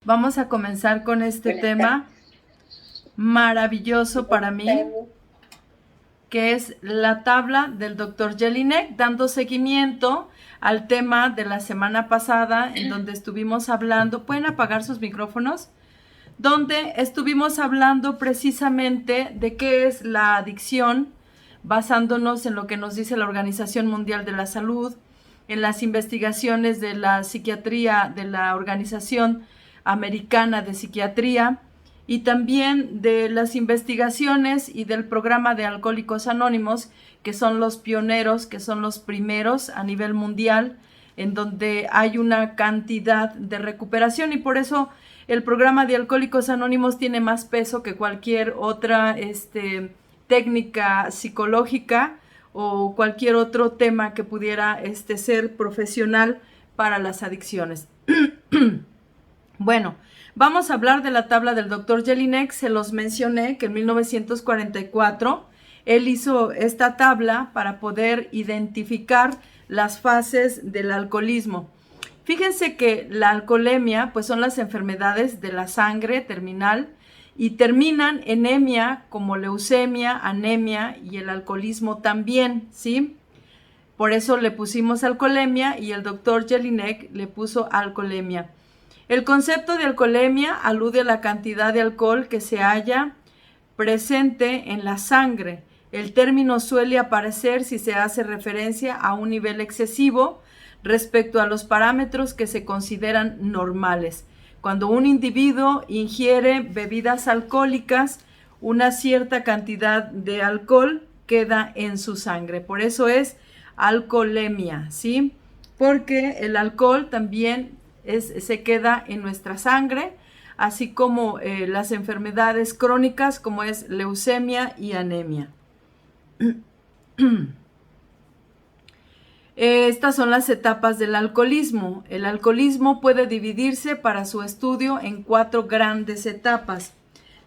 Vamos a comenzar con este tema maravilloso para mí, que es la tabla del Dr. Jelinek, dando seguimiento al tema de la semana pasada, en donde estuvimos hablando, ¿pueden apagar sus micrófonos? Donde estuvimos hablando precisamente de qué es la adicción, basándonos en lo que nos dice la Organización Mundial de la Salud, en las investigaciones de la psiquiatría de la Organización Americana de Psiquiatría y también de las investigaciones y del programa de Alcohólicos Anónimos, que son los pioneros, que son los primeros a nivel mundial, en donde hay una cantidad de recuperación, y por eso el programa de Alcohólicos Anónimos tiene más peso que cualquier otra técnica psicológica o cualquier otro tema que pudiera ser profesional para las adicciones. Bueno, vamos a hablar de la tabla del Dr. Jelinek. Se los mencioné que en 1944 él hizo esta tabla para poder identificar las fases del alcoholismo. Fíjense que la alcoholemia pues son las enfermedades de la sangre terminal y terminan en anemia como leucemia, anemia y el alcoholismo también, ¿sí? Por eso le pusimos alcoholemia y el doctor Jelinek le puso alcoholemia. El concepto de alcoholemia alude a la cantidad de alcohol que se halla presente en la sangre. El término suele aparecer si se hace referencia a un nivel excesivo respecto a los parámetros que se consideran normales. Cuando un individuo ingiere bebidas alcohólicas, una cierta cantidad de alcohol queda en su sangre. Por eso es alcoholemia, ¿sí? Porque el alcohol también se queda en nuestra sangre, así como las enfermedades crónicas como es leucemia y anemia. Estas son las etapas del alcoholismo. El alcoholismo puede dividirse para su estudio en 4 grandes etapas.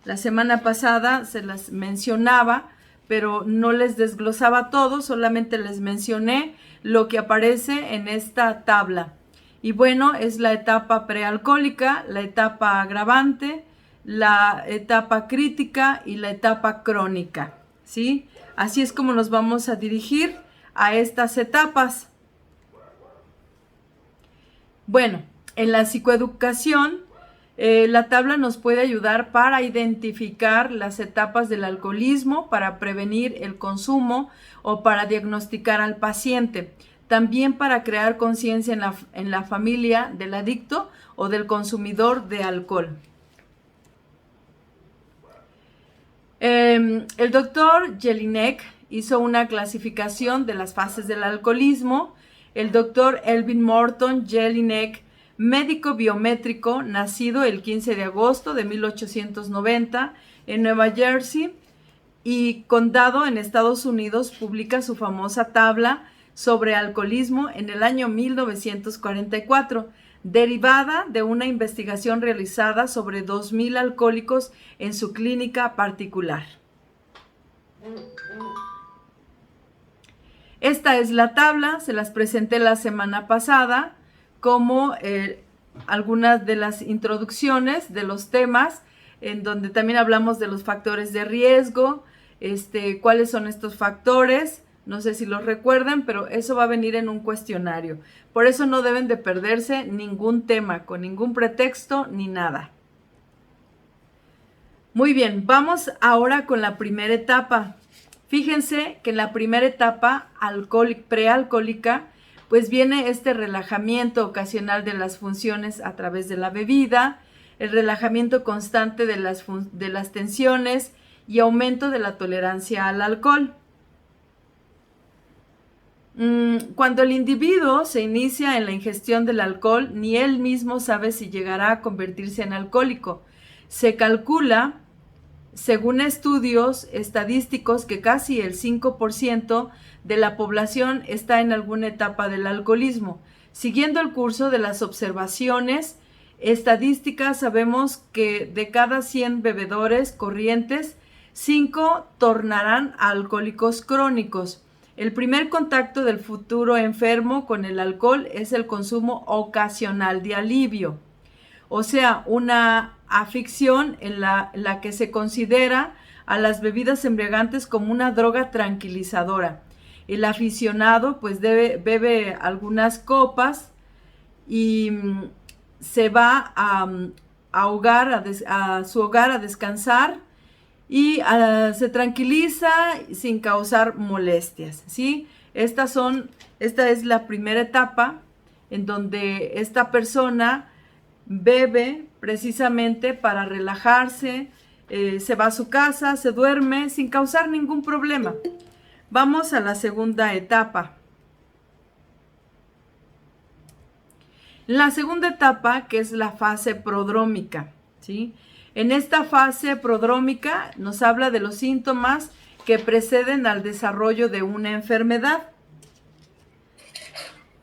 La semana pasada se las mencionaba, pero no les desglosaba todo, solamente les mencioné lo que aparece en esta tabla. Y bueno, es la etapa prealcohólica, la etapa agravante, la etapa crítica y la etapa crónica, ¿sí? Así es como nos vamos a dirigir a estas etapas. Bueno, en la psicoeducación, la tabla nos puede ayudar para identificar las etapas del alcoholismo, para prevenir el consumo o para diagnosticar al paciente. También para crear conciencia en la familia del adicto o del consumidor de alcohol. El doctor Jelinek hizo una clasificación de las fases del alcoholismo. El doctor Elvin Morton Jelinek, médico biométrico, nacido el 15 de agosto de 1890 en Nueva Jersey y condado en Estados Unidos, publica su famosa tabla sobre alcoholismo en el año 1944, derivada de una investigación realizada sobre 2,000 alcohólicos en su clínica particular. Esta es la tabla, se las presenté la semana pasada como algunas de las introducciones de los temas, en donde también hablamos de los factores de riesgo, cuáles son estos factores. No sé si los recuerdan, pero eso va a venir en un cuestionario. Por eso no deben de perderse ningún tema, con ningún pretexto ni nada. Muy bien, vamos ahora con la primera etapa. Fíjense que en la primera etapa prealcohólica, pues viene este relajamiento ocasional de las funciones a través de la bebida, el relajamiento constante de las tensiones y aumento de la tolerancia al alcohol. Cuando el individuo se inicia en la ingestión del alcohol, ni él mismo sabe si llegará a convertirse en alcohólico. Se calcula, según estudios estadísticos, que casi el 5% de la población está en alguna etapa del alcoholismo. Siguiendo el curso de las observaciones estadísticas, sabemos que de cada 100 bebedores corrientes, 5 tornarán a alcohólicos crónicos. El primer contacto del futuro enfermo con el alcohol es el consumo ocasional de alivio. o sea, una afición en la que se considera a las bebidas embriagantes como una droga tranquilizadora. El aficionado pues bebe algunas copas y se va a su hogar a descansar y se tranquiliza sin causar molestias, ¿sí? Esta es la primera etapa en donde esta persona bebe precisamente para relajarse, se va a su casa, se duerme sin causar ningún problema. Vamos a la segunda etapa. La segunda etapa, que es la fase prodrómica, ¿sí? En esta fase prodrómica nos habla de los síntomas que preceden al desarrollo de una enfermedad.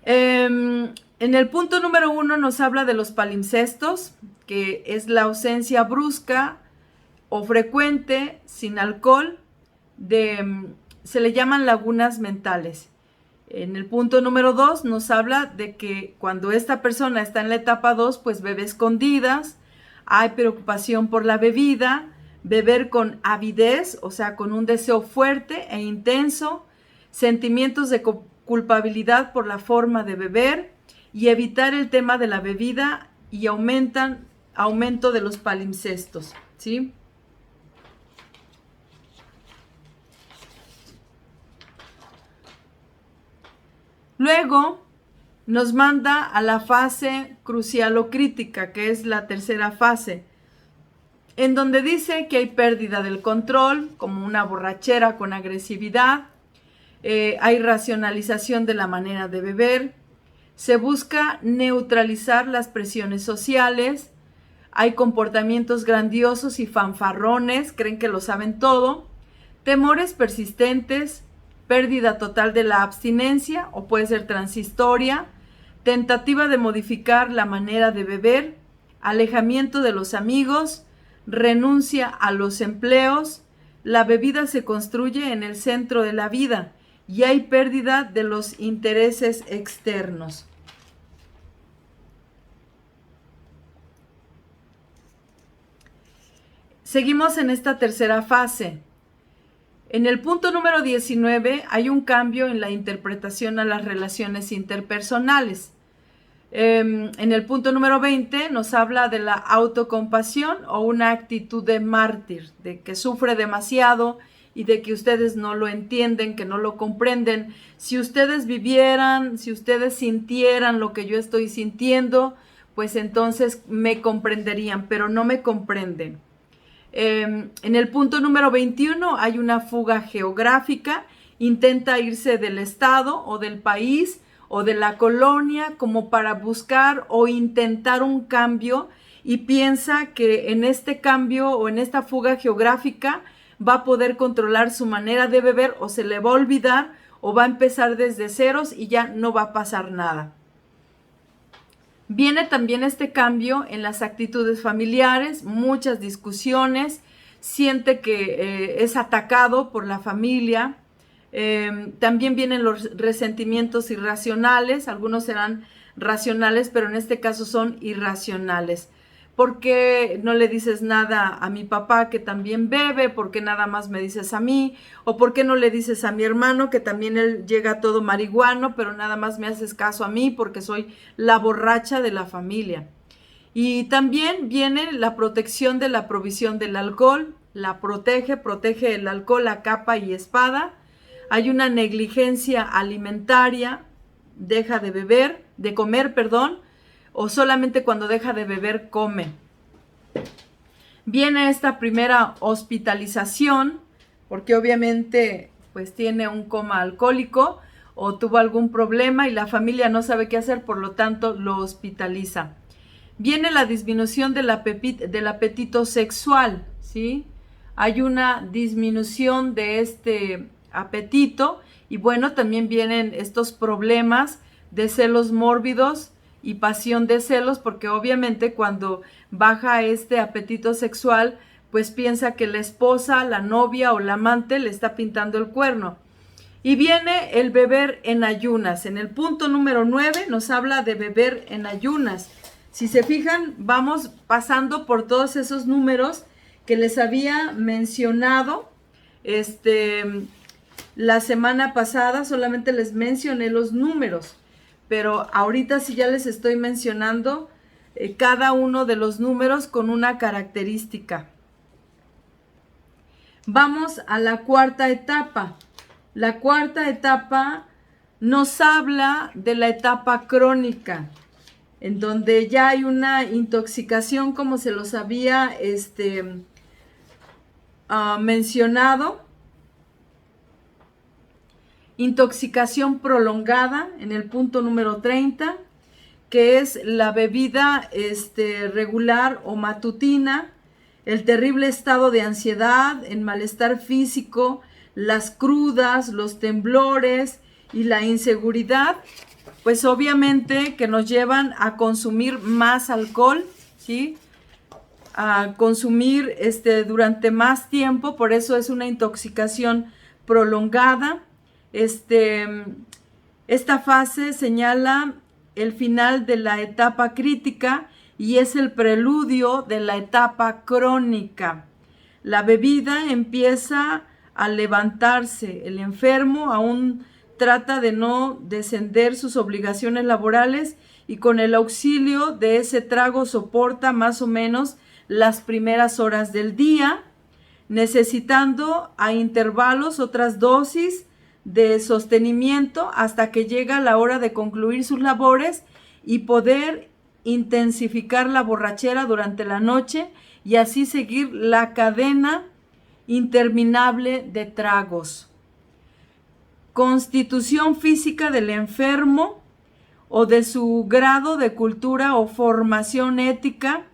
En el punto número 1 nos habla de los palimpsestos, que es la ausencia brusca o frecuente, sin alcohol, se le llaman lagunas mentales. En el punto número 2 nos habla de que cuando esta persona está en la etapa 2, pues bebe escondidas, hay preocupación por la bebida, beber con avidez, o sea, con un deseo fuerte e intenso, sentimientos de culpabilidad por la forma de beber y evitar el tema de la bebida y aumento de los palimpsestos, ¿sí? Luego nos manda a la fase crucial o crítica, que es la tercera fase, en donde dice que hay pérdida del control, como una borrachera con agresividad, hay racionalización de la manera de beber, se busca neutralizar las presiones sociales, hay comportamientos grandiosos y fanfarrones, creen que lo saben todo, temores persistentes, pérdida total de la abstinencia o puede ser transitoria, tentativa de modificar la manera de beber, alejamiento de los amigos, renuncia a los empleos, la bebida se construye en el centro de la vida y hay pérdida de los intereses externos. Seguimos en esta tercera fase. En el punto número 19 hay un cambio en la interpretación a las relaciones interpersonales. En el punto número 20 nos habla de la autocompasión o una actitud de mártir, de que sufre demasiado y de que ustedes no lo entienden, que no lo comprenden. Si ustedes vivieran, si ustedes sintieran lo que yo estoy sintiendo, pues entonces me comprenderían, pero no me comprenden. En el punto número 21 hay una fuga geográfica, intenta irse del estado o del país o de la colonia como para buscar o intentar un cambio y piensa que en este cambio o en esta fuga geográfica va a poder controlar su manera de beber o se le va a olvidar o va a empezar desde ceros y ya no va a pasar nada. Viene también este cambio en las actitudes familiares, muchas discusiones, siente que es atacado por la familia. También vienen los resentimientos irracionales, algunos serán racionales, pero en este caso son irracionales. ¿Por qué no le dices nada a mi papá que también bebe? ¿Por qué nada más me dices a mí? ¿O por qué no le dices a mi hermano que también él llega todo marihuano, pero nada más me haces caso a mí porque soy la borracha de la familia? Y también viene la protección de la provisión del alcohol, la protege el alcohol a capa y espada. Hay una negligencia alimentaria, deja de comer, o solamente cuando deja de beber come. Viene esta primera hospitalización, porque obviamente pues tiene un coma alcohólico o tuvo algún problema y la familia no sabe qué hacer, por lo tanto lo hospitaliza. Viene la disminución del apetito sexual, ¿sí? Hay una disminución de este apetito y bueno, también vienen estos problemas de celos mórbidos y pasión de celos, porque obviamente cuando baja este apetito sexual, pues piensa que la esposa, la novia o la amante le está pintando el cuerno. Y viene el beber en ayunas. En el punto número 9 nos habla de beber en ayunas. Si se fijan, vamos pasando por todos esos números que les había mencionado la semana pasada. Solamente les mencioné los números, pero ahorita sí ya les estoy mencionando cada uno de los números con una característica. Vamos a la cuarta etapa. La cuarta etapa nos habla de la etapa crónica, en donde ya hay una intoxicación, como se los había mencionado. Intoxicación prolongada en el punto número 30, que es la bebida regular o matutina, el terrible estado de ansiedad, el malestar físico, las crudas, los temblores y la inseguridad, pues obviamente que nos llevan a consumir más alcohol, ¿sí? A consumir durante más tiempo, por eso es una intoxicación prolongada. Esta fase señala el final de la etapa crítica y es el preludio de la etapa crónica. La bebida empieza a levantarse, el enfermo aún trata de no descender sus obligaciones laborales y con el auxilio de ese trago soporta más o menos las primeras horas del día, necesitando a intervalos otras dosis de sostenimiento hasta que llega la hora de concluir sus labores y poder intensificar la borrachera durante la noche y así seguir la cadena interminable de tragos. Constitución física del enfermo o de su grado de cultura o formación ética.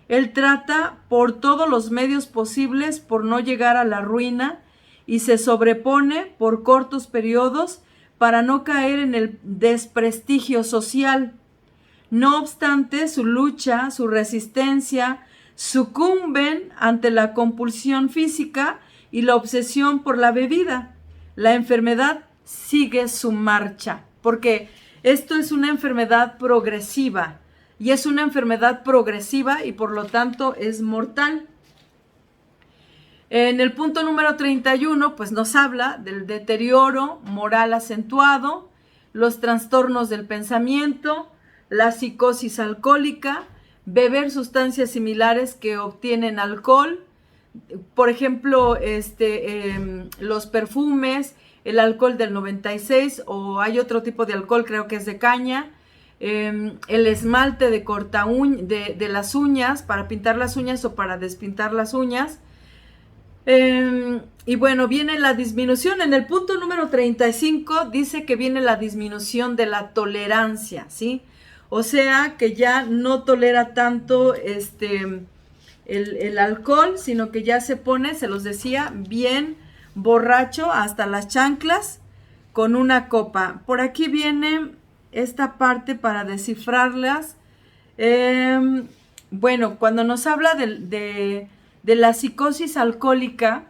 Él trata por todos los medios posibles por no llegar a la ruina y se sobrepone por cortos periodos para no caer en el desprestigio social. No obstante, su lucha, su resistencia, sucumben ante la compulsión física y la obsesión por la bebida. La enfermedad sigue su marcha, porque esto es una enfermedad progresiva, y es una enfermedad progresiva y por lo tanto es mortal. En el punto número 31, pues nos habla del deterioro moral acentuado, los trastornos del pensamiento, la psicosis alcohólica, beber sustancias similares que obtienen alcohol, por ejemplo, los perfumes, el alcohol del 96, o hay otro tipo de alcohol, creo que es de caña, el esmalte de de las uñas, para pintar las uñas o para despintar las uñas. Y bueno, viene la disminución. En el punto número 35 dice que viene la disminución de la tolerancia, ¿sí? O sea, que ya no tolera tanto el alcohol, sino que ya se pone, se los decía, bien borracho hasta las chanclas con una copa. Por aquí viene esta parte para descifrarlas. Bueno, cuando nos habla de la psicosis alcohólica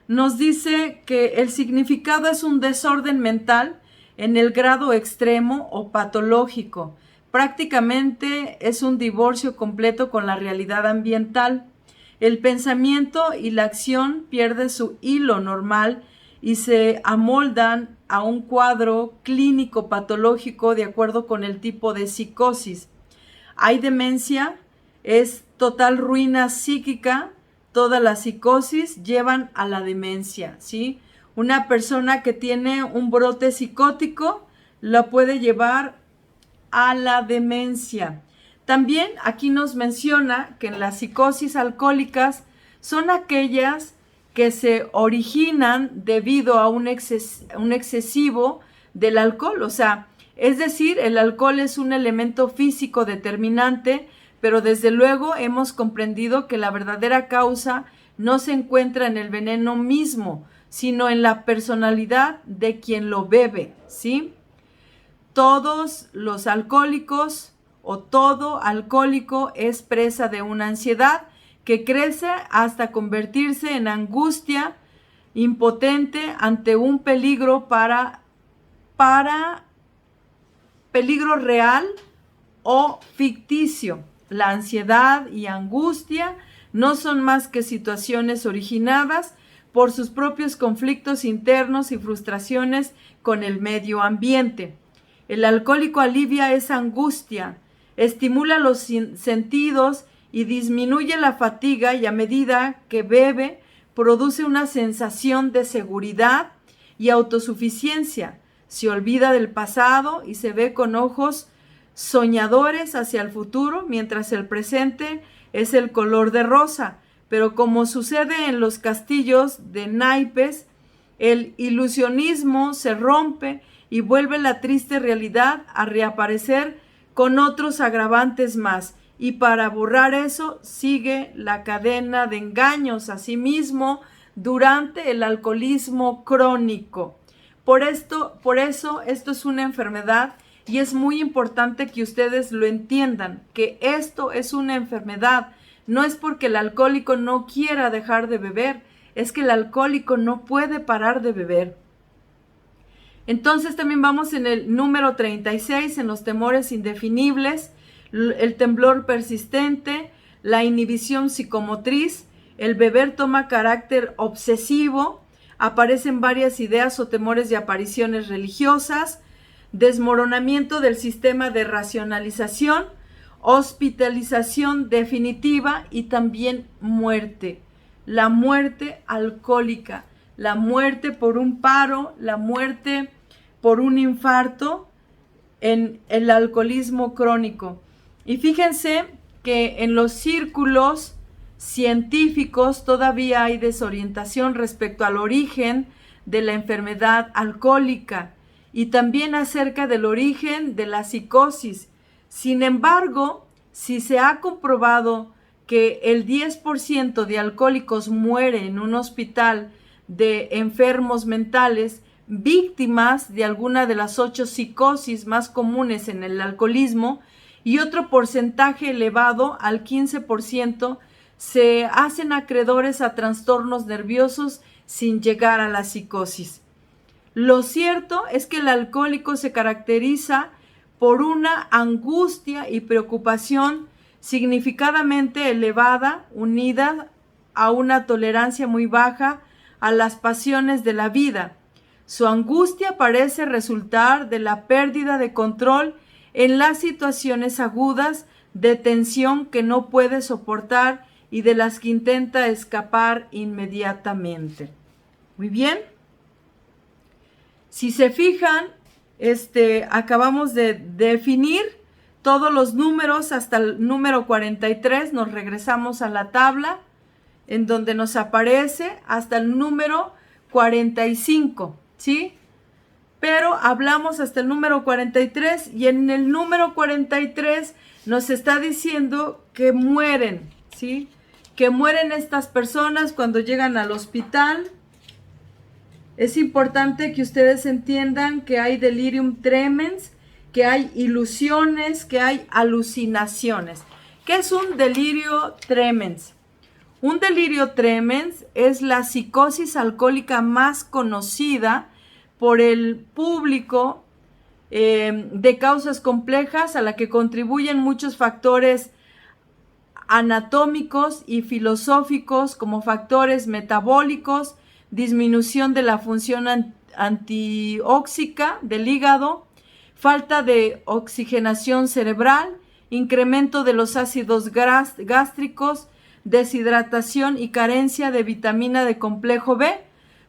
nos dice que el significado es un desorden mental en el grado extremo o patológico. Prácticamente es un divorcio completo con la realidad ambiental. El pensamiento y la acción pierden su hilo normal y se amoldan a un cuadro clínico patológico de acuerdo con el tipo de psicosis. Hay demencia, es total ruina psíquica, toda la psicosis llevan a la demencia, ¿sí? Una persona que tiene un brote psicótico la puede llevar a la demencia. También aquí nos menciona que en las psicosis alcohólicas son aquellas que se originan debido a un excesivo del alcohol, o sea, es decir, el alcohol es un elemento físico determinante, pero desde luego hemos comprendido que la verdadera causa no se encuentra en el veneno mismo, sino en la personalidad de quien lo bebe, ¿sí? Todos los alcohólicos o todo alcohólico es presa de una ansiedad que crece hasta convertirse en angustia impotente ante un peligro para peligro real o ficticio. La ansiedad y angustia no son más que situaciones originadas por sus propios conflictos internos y frustraciones con el medio ambiente. El alcohólico alivia esa angustia, estimula los sentidos y disminuye la fatiga, y a medida que bebe produce una sensación de seguridad y autosuficiencia. Se olvida del pasado y se ve con ojos soñadores hacia el futuro, mientras el presente es el color de rosa. Pero como sucede en los castillos de naipes, el ilusionismo se rompe y vuelve la triste realidad a reaparecer con otros agravantes más. Y para borrar eso sigue la cadena de engaños a sí mismo durante el alcoholismo crónico. Por eso esto es una enfermedad, y es muy importante que ustedes lo entiendan, que esto es una enfermedad. No es porque el alcohólico no quiera dejar de beber, es que el alcohólico no puede parar de beber. Entonces también vamos en el número 36, en los temores indefinibles, el temblor persistente, la inhibición psicomotriz. El beber toma carácter obsesivo, aparecen varias ideas o temores de apariciones religiosas, desmoronamiento del sistema de racionalización, hospitalización definitiva y también muerte. La muerte alcohólica, la muerte por un paro, la muerte por un infarto en el alcoholismo crónico. Y fíjense que en los círculos científicos todavía hay desorientación respecto al origen de la enfermedad alcohólica y también acerca del origen de la psicosis. Sin embargo, si se ha comprobado que el 10% de alcohólicos muere en un hospital de enfermos mentales, víctimas de alguna de las 8 psicosis más comunes en el alcoholismo, y otro porcentaje elevado al 15% se hacen acreedores a trastornos nerviosos sin llegar a la psicosis. Lo cierto es que el alcohólico se caracteriza por una angustia y preocupación significadamente elevada, unida a una tolerancia muy baja a las pasiones de la vida. Su angustia parece resultar de la pérdida de control en las situaciones agudas de tensión que no puede soportar y de las que intenta escapar inmediatamente. Muy bien. Si se fijan, acabamos de definir todos los números hasta el número 43. Nos regresamos a la tabla en donde nos aparece hasta el número 45, ¿sí? Pero hablamos hasta el número 43 y en el número 43 nos está diciendo que mueren, ¿sí? Que mueren estas personas cuando llegan al hospital. Es importante que ustedes entiendan que hay delirium tremens, que hay ilusiones, que hay alucinaciones. ¿Qué es un delirio tremens? Un delirio tremens es la psicosis alcohólica más conocida por el público de causas complejas, a la que contribuyen muchos factores anatómicos y filosóficos, como factores metabólicos, disminución de la función antióxica del hígado, falta de oxigenación cerebral, incremento de los ácidos gástricos, deshidratación y carencia de vitamina de complejo B.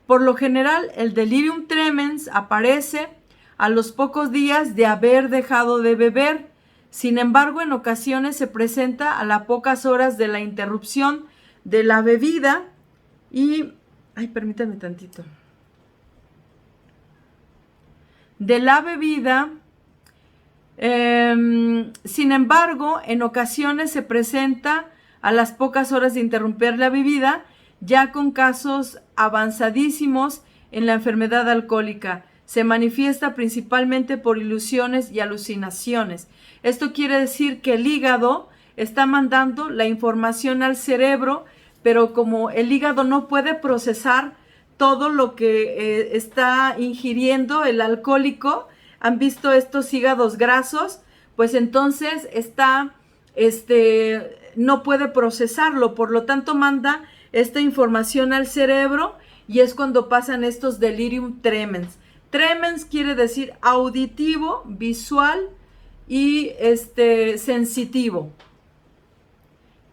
Por lo general, el delirium tremens aparece a los pocos días de haber dejado de beber. Sin embargo, en ocasiones se presenta a las pocas horas de la interrupción de la bebida y... permítanme tantito. De la bebida. Sin embargo, en ocasiones se presenta a las pocas horas de interrumpir la bebida, ya con casos avanzadísimos en la enfermedad alcohólica. Se manifiesta principalmente por ilusiones y alucinaciones. Esto quiere decir que el hígado está mandando la información al cerebro, pero como el hígado no puede procesar todo lo que está ingiriendo el alcohólico, ¿Han visto estos hígados grasos? Pues entonces no puede procesarlo, por lo tanto manda esta información al cerebro y es cuando pasan estos delirium tremens. Tremens quiere decir auditivo, visual y sensitivo.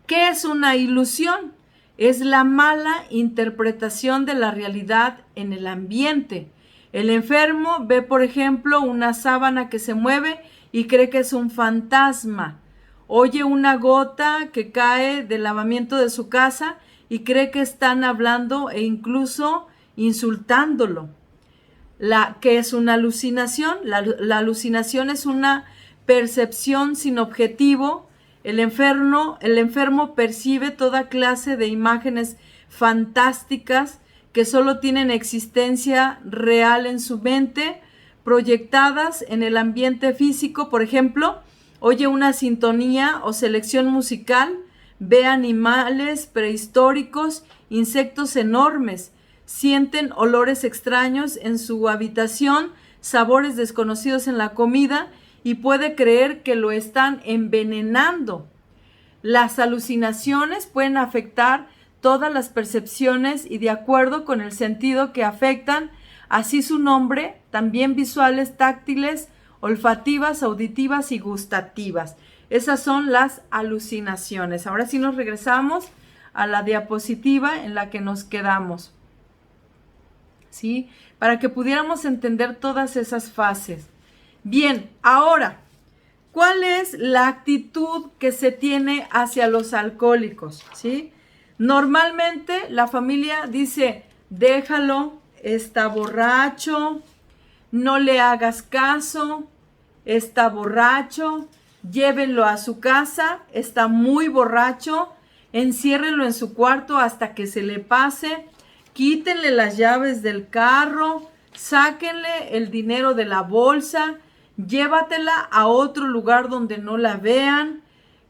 ¿Qué es una ilusión? Es la mala interpretación de la realidad en el ambiente. El enfermo ve, por ejemplo, una sábana que se mueve y cree que es un fantasma. Oye una gota que cae del lavamiento de su casa y cree que están hablando e incluso insultándolo. ¿Qué es una alucinación? La alucinación es una percepción sin objetivo. El enfermo percibe toda clase de imágenes fantásticas que solo tienen existencia real en su mente, proyectadas en el ambiente físico. Por ejemplo, oye una sintonía o selección musical, ve animales prehistóricos, insectos enormes, sienten olores extraños en su habitación, sabores desconocidos en la comida y puede creer que lo están envenenando. Las alucinaciones pueden afectar todas las percepciones y de acuerdo con el sentido que afectan, así su nombre, también visuales, táctiles, olfativas, auditivas y gustativas. Esas son las alucinaciones. Ahora sí nos regresamos a la diapositiva en la que nos quedamos, ¿sí? Para que pudiéramos entender todas esas fases. Bien, ahora, ¿cuál es la actitud que se tiene hacia los alcohólicos? ¿Sí? Normalmente la familia dice, déjalo, está borracho, no le hagas caso, está borracho, llévenlo a su casa, está muy borracho, enciérrenlo en su cuarto hasta que se le pase, quítenle las llaves del carro, sáquenle el dinero de la bolsa, llévatela a otro lugar donde no la vean,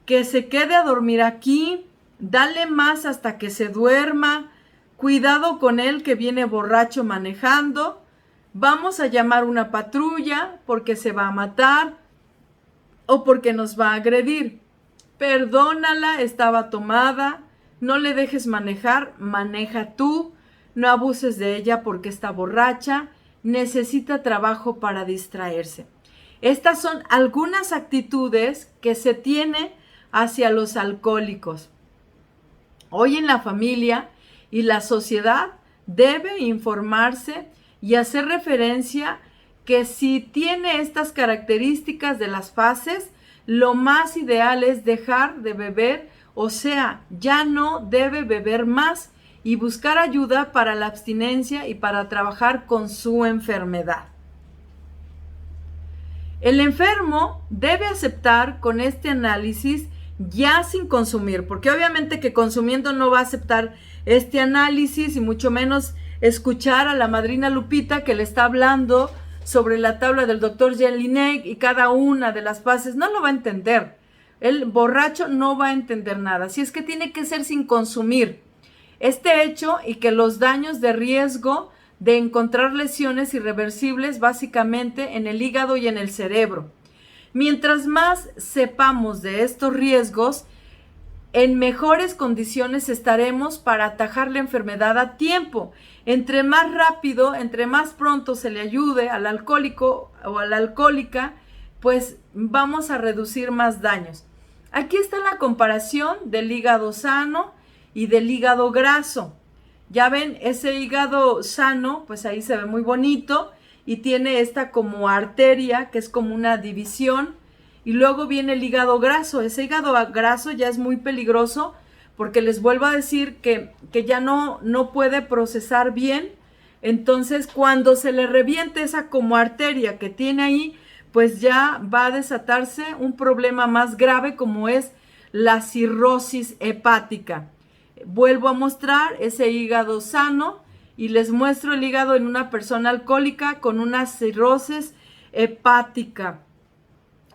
que se quede a dormir aquí, dale más hasta que se duerma, cuidado con él que viene borracho manejando, vamos a llamar una patrulla porque se va a matar o porque nos va a agredir. Perdónala, estaba tomada, no le dejes manejar, maneja tú, no abuses de ella porque está borracha, necesita trabajo para distraerse. Estas son algunas actitudes que se tiene hacia los alcohólicos. Hoy en la familia y la sociedad debe informarse y hacer referencia que si tiene estas características de las fases, lo más ideal es dejar de beber, o sea, ya no debe beber más y buscar ayuda para la abstinencia y para trabajar con su enfermedad. El enfermo debe aceptar con este análisis ya sin consumir, porque obviamente que consumiendo no va a aceptar este análisis y mucho menos escuchar a la madrina Lupita que le está hablando sobre la tabla del doctor Jelinek y cada una de las fases, no lo va a entender. El borracho no va a entender nada, así es que tiene que ser sin consumir. Este hecho y que los daños de riesgo de encontrar lesiones irreversibles básicamente en el hígado y en el cerebro. Mientras más sepamos de estos riesgos, en mejores condiciones estaremos para atajar la enfermedad a tiempo. Entre más rápido, entre más pronto se le ayude al alcohólico o a la alcohólica, pues vamos a reducir más daños. Aquí está la comparación del hígado sano y del hígado graso. Ya ven, ese hígado sano, pues ahí se ve muy bonito y tiene esta como arteria que es como una división. Y luego viene el hígado graso. Ese hígado graso ya es muy peligroso porque les vuelvo a decir que ya no puede procesar bien. Entonces, cuando se le reviente esa como arteria que tiene ahí, pues ya va a desatarse un problema más grave como es la cirrosis hepática. Vuelvo a mostrar ese hígado sano y les muestro el hígado en una persona alcohólica con una cirrosis hepática,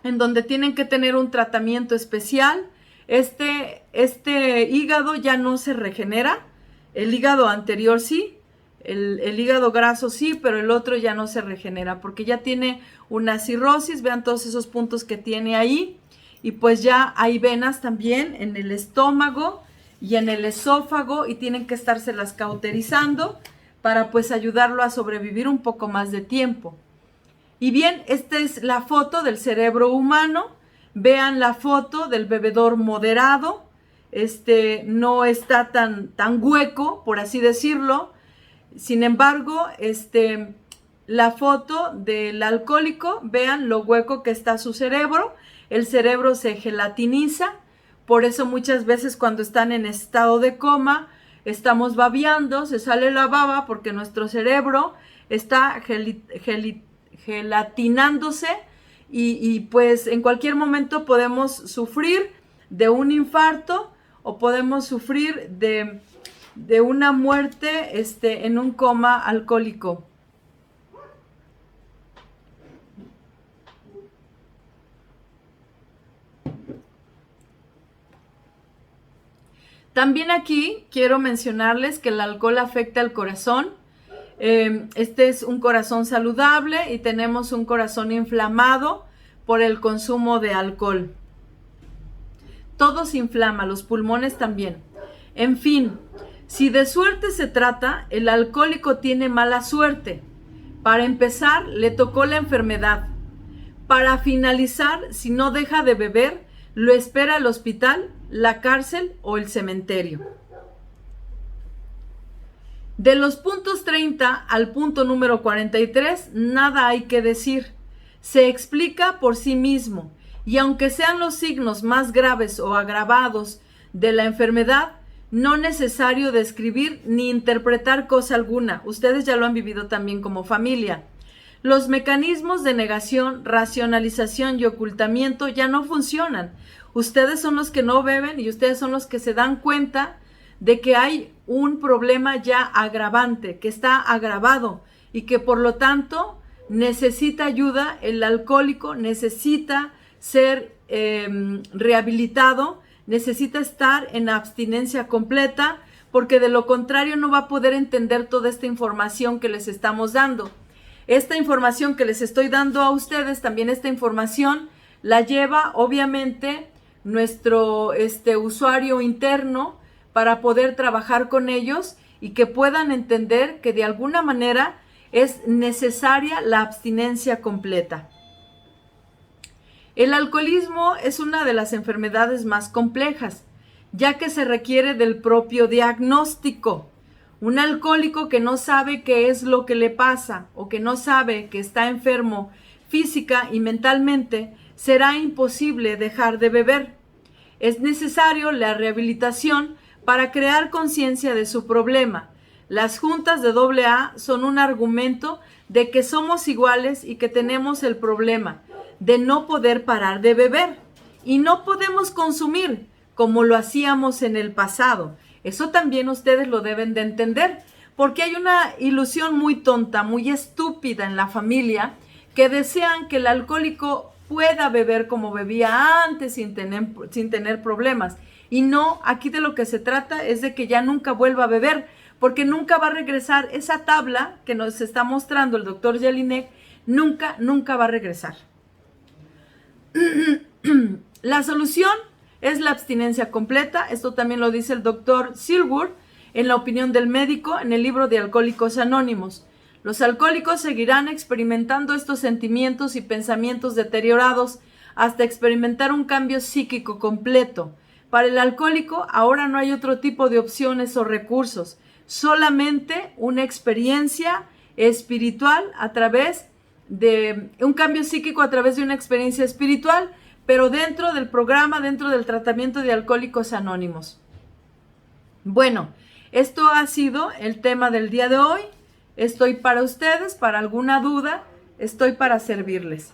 en donde tienen que tener un tratamiento especial. Este hígado ya no se regenera, el hígado anterior sí, el hígado graso sí, pero el otro ya no se regenera porque ya tiene una cirrosis. Vean todos esos puntos que tiene ahí. Y pues ya hay venas también en el estómago y en el esófago y tienen que estárselas cauterizando para pues ayudarlo a sobrevivir un poco más de tiempo. Y bien, esta es la foto del cerebro humano. Vean la foto del bebedor moderado. No está tan hueco, por así decirlo. Sin embargo, la foto del alcohólico, vean lo hueco que está su cerebro. El cerebro se gelatiniza, por eso muchas veces cuando están en estado de coma, estamos babeando, se sale la baba porque nuestro cerebro está gelatinándose y pues en cualquier momento podemos sufrir de un infarto o podemos sufrir de una muerte en un coma alcohólico. También aquí quiero mencionarles que el alcohol afecta al corazón. Este es un corazón saludable y tenemos un corazón inflamado por el consumo de alcohol. Todo se inflama, los pulmones también. En fin, si de suerte se trata, el alcohólico tiene mala suerte. Para empezar, le tocó la enfermedad. Para finalizar, si no deja de beber, lo espera el hospital, la cárcel o el cementerio. De los puntos 30 al punto número 43, nada hay que decir. Se explica por sí mismo, y aunque sean los signos más graves o agravados de la enfermedad, no es necesario describir ni interpretar cosa alguna. Ustedes ya lo han vivido también como familia. Los mecanismos de negación, racionalización y ocultamiento ya no funcionan. Ustedes son los que no beben y ustedes son los que se dan cuenta de que hay un problema ya agravante, que está agravado y que por lo tanto necesita ayuda. El alcohólico necesita ser rehabilitado, necesita estar en abstinencia completa, porque de lo contrario no va a poder entender toda esta información que les estamos dando. Esta información que les estoy dando a ustedes, también esta información la lleva obviamente nuestro usuario interno para poder trabajar con ellos y que puedan entender que de alguna manera es necesaria la abstinencia completa. El alcoholismo es una de las enfermedades más complejas, ya que se requiere del propio diagnóstico. Un alcohólico que no sabe qué es lo que le pasa o que no sabe que está enfermo física y mentalmente, será imposible dejar de beber. Es necesario la rehabilitación para crear conciencia de su problema. Las juntas de AA son un argumento de que somos iguales y que tenemos el problema de no poder parar de beber y no podemos consumir como lo hacíamos en el pasado. Eso también ustedes lo deben de entender, porque hay una ilusión muy tonta, muy estúpida en la familia, que desean que el alcohólico pueda beber como bebía antes sin tener problemas. Y no, aquí de lo que se trata es de que ya nunca vuelva a beber, porque nunca va a regresar. Esa tabla que nos está mostrando el doctor Jelinek, nunca va a regresar. La solución es la abstinencia completa. Esto también lo dice el doctor Silwood en la opinión del médico en el libro de Alcohólicos Anónimos. Los alcohólicos seguirán experimentando estos sentimientos y pensamientos deteriorados hasta experimentar un cambio psíquico completo. Para el alcohólico ahora no hay otro tipo de opciones o recursos, solamente una experiencia espiritual a través de un cambio psíquico, a través de una experiencia espiritual, pero dentro del programa, dentro del tratamiento de Alcohólicos Anónimos. Bueno, esto ha sido el tema del día de hoy. Estoy para ustedes, para alguna duda, estoy para servirles.